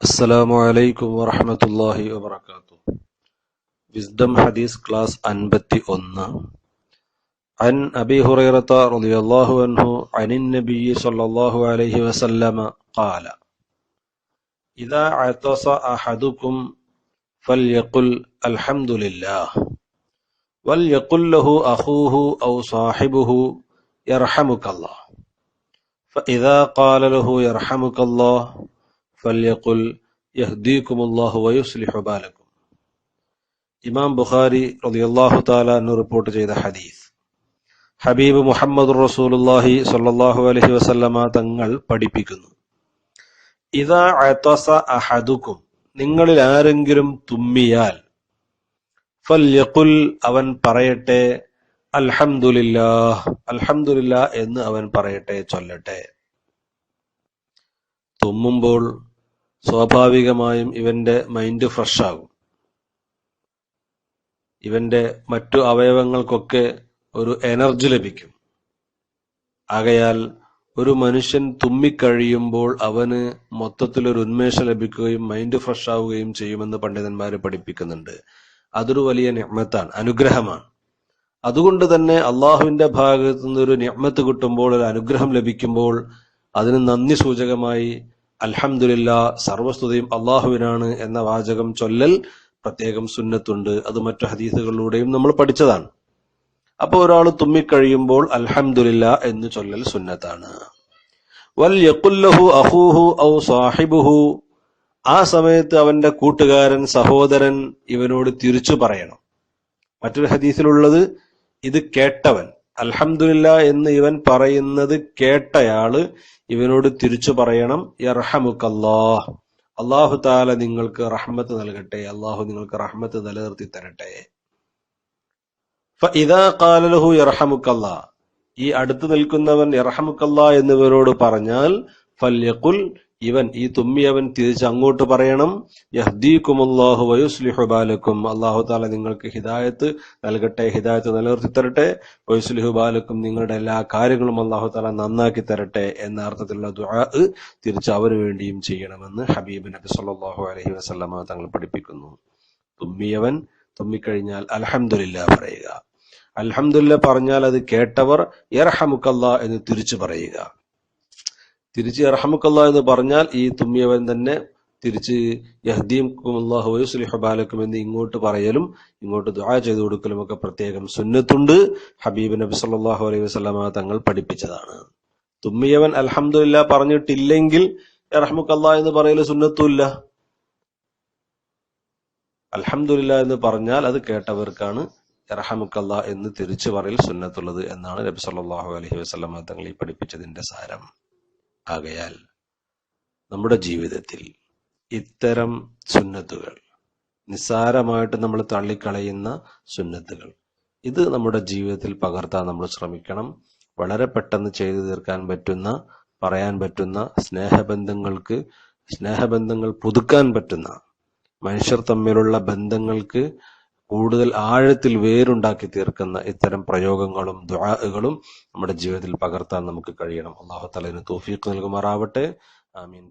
Assalamu alaikum wa rahmatullahi wa barakatuh. Wisdom Hadith Class 51. An Abi Hurairata radiyallahu anhu anin Nabiyyi sallallahu alayhi wa sallam qala idha atasa ahadukum falyaqul alhamdulillah walyaqul lahu akhuhu aw sahibuhu yarhamukallah fa idha qala lahu yarhamukallah ഫല്യഖുൽ യഹ്ദീകുമുല്ലാഹു വയുസ്ലിഹു ബാലക്കും. ഇമാം ബുഖാരി റളിയല്ലാഹു തആല അൻഹു report ചെയ്ത ഹദീസ്. ഹബീബ് മുഹമ്മദ് റസൂലുള്ളാഹി സ്വല്ലല്ലാഹു അലൈഹി വസല്ലമ തങ്ങൾ പഠിപ്പിക്കുന്നു, ഇദാ അതസ അഹദുക്കും, നിങ്ങളിൽ ആരെങ്കിലും തുമ്മിയാൽ, ഫല്യഖുൽ, അവൻ പറയട്ടെ, അൽഹംദുലില്ലാഹ്, അൽഹംദുലില്ലാഹ് എന്ന് അവൻ പറയട്ടെ, ചൊല്ലട്ടെ. തുമ്മുമ്പോൾ സ്വാഭാവികമായും ഇവന്റെ മൈൻഡ് ഫ്രഷ് ആകും. ഇവന്റെ മറ്റു അവയവങ്ങൾക്കൊക്കെ ഒരു എനർജി ലഭിക്കും. ആകയാൽ ഒരു മനുഷ്യൻ തുമ്മിക്കഴിയുമ്പോൾ അവന് മൊത്തത്തിലൊരു ഉന്മേഷം ലഭിക്കുകയും മൈൻഡ് ഫ്രഷ് ആവുകയും ചെയ്യുമെന്ന് പണ്ഡിതന്മാര് പഠിപ്പിക്കുന്നുണ്ട്. അതൊരു വലിയ നിഅ്മത്താണ്, അനുഗ്രഹമാണ്. അതുകൊണ്ട് തന്നെ അള്ളാഹുവിന്റെ ഭാഗത്തു നിന്നൊരു നിഅ്മത്ത് കിട്ടുമ്പോൾ, ഒരു അനുഗ്രഹം ലഭിക്കുമ്പോൾ അതിന് നന്ദി സൂചകമായി അൽഹംദുലില്ലാഹ്, സർവസ്തുതിയും അള്ളാഹുവിനാണ് എന്ന വാചകം ചൊല്ലൽ പ്രത്യേകം സുന്നത്തുണ്ട്. അത് മറ്റു ഹദീസുകളിലൂടെയും നമ്മൾ പഠിച്ചതാണ്. അപ്പോൾ ഒരാൾ തുമ്മിക്കഴിയുമ്പോൾ അൽഹംദുലില്ലാഹ് എന്ന് ചൊല്ലൽ സുന്നത്താണ്. വൽ യഖുൽ ലഹു അഖൂഹു ഔ സാഹിബുഹു, ആ സമയത്ത് അവന്റെ കൂട്ടുകാരൻ, സഹോദരൻ ഇവനോട് തിരിച്ചു പറയണം. മറ്റൊരു ഹദീസിലുള്ളത്, ഇത് കേട്ടവൻ, അൽഹംദുലില്ലാഹ് എന്ന് ഇവൻ പറയുന്നത് കേട്ടയാള് ഇവനോട് തിരിച്ചു പറയണം, യർഹമുക്കല്ലാഹ്, അല്ലാഹു തആല നിങ്ങൾക്ക് റഹ്മത്ത് നൽകട്ടെ, അല്ലാഹു നിങ്ങൾക്ക് റഹ്മത്ത് നിലനിർത്തി തരട്ടെ. ഫഇദാ ഖാല ലഹു യർഹമുക്കല്ലാഹ്, ഈ അടുത്ത് നിൽക്കുന്നവൻ യർഹമുക്കല്ലാഹ് എന്നിവരോട് പറഞ്ഞാൽ, ഫല്യഖുൽ, ഇവൻ, ഈ തുമ്മിയവൻ തിരിച്ച് അങ്ങോട്ട് പറയണം, യഹ്ദീകുമുല്ലാഹു വയുസ്ലിഹു ബാലക്കും, അല്ലാഹു തആല നിങ്ങൾക്ക് ഹിദായത്ത് നൽകട്ടെ, ഹിദായത്ത് നിലനിർത്തി തരട്ടെ, വയുസ്ലിഹു ബാലക്കും, നിങ്ങളുടെ എല്ലാ കാര്യങ്ങളും അല്ലാഹു തആല നന്നാക്കി തരട്ടെ എന്ന അർത്ഥത്തിലുള്ള ദുആ തിരിച്ച് അവന് വേണ്ടിയും ചെയ്യണമെന്ന് ഹബീബ് നബി സല്ലല്ലാഹു അലൈഹി വസല്ലമ തങ്ങൾ പഠിപ്പിക്കുന്നു. തുമ്മിയവൻ തുമ്മിക്കഴിഞ്ഞാൽ അൽഹംദുലില്ലാഹ് പറയുക. അൽഹംദുലില്ലാഹ് പറഞ്ഞാൽ അത് കേട്ടവർ യർഹമുക്കല്ലാഹ് എന്ന് തിരിച്ചു പറയുക. തിരിച്ച് യർഹമുക്കല്ലാഹ് എന്ന് പറഞ്ഞാൽ ഈ തുമ്മിയവൻ തന്നെ തിരിച്ച് യഹ്ദീകുമുല്ലാഹു വയുസ്ലിഹു ബാലക്കും എന്ന് ഇങ്ങോട്ട് പറയലും ഇങ്ങോട്ട് ദുആ ചെയ്തു കൊടുക്കലും ഒക്കെ പ്രത്യേകം സുന്നത്തുണ്ട്. ഹബീബ് നബി സല്ലല്ലാഹു അലൈഹി വസല്ലമ തങ്ങൾ പഠിപ്പിച്ചതാണ്. തുമ്മിയവൻ അൽഹംദുലില്ലാഹ് പറഞ്ഞിട്ടില്ലെങ്കിൽ യർഹമുക്കല്ലാഹ് എന്ന് പറയൽ സുന്നത്തുമില്ല. അൽഹംദുലില്ലാഹ് എന്ന് പറഞ്ഞാൽ അത് കേട്ടവർക്കാണ് യർഹമുക്കല്ലാഹ് എന്ന് തിരിച്ചു പറയൽ സുന്നത്തുള്ളത് എന്നാണ് നബി സല്ലല്ലാഹു അലൈഹി വസല്ലമ തങ്ങൾ ഈ പഠിപ്പിച്ചതിന്റെ സാരം. ആകയാൽ നമ്മുടെ ജീവിതത്തിൽ ഇത്തരം സുന്നത്തുകൾ, നിസ്സാരമായിട്ട് നമ്മൾ തള്ളിക്കളയുന്ന സുന്നത്തുകൾ, ഇത് നമ്മുടെ ജീവിതത്തിൽ പകർത്താൻ നമ്മൾ ശ്രമിക്കണം. വളരെ പെട്ടെന്ന് ചെയ്തു തീർക്കാൻ പറ്റുന്ന, പറയാൻ പറ്റുന്ന, സ്നേഹബന്ധങ്ങൾ പുതുക്കാൻ പറ്റുന്ന, മനുഷ്യർ തമ്മിലുള്ള ബന്ധങ്ങൾക്ക് കൂടുതൽ ആഴത്തിൽ വേരുണ്ടാക്കി തീർക്കുന്ന ഇത്തരം പ്രയോഗങ്ങളും ദുആകളും നമ്മുടെ ജീവിതത്തിൽ പകർത്താൻ നമുക്ക് കഴിയണം. അല്ലാഹു തആല ഇതിന് തൗഫീഖ് നൽകുമാറാവട്ടെ. ആമീൻ.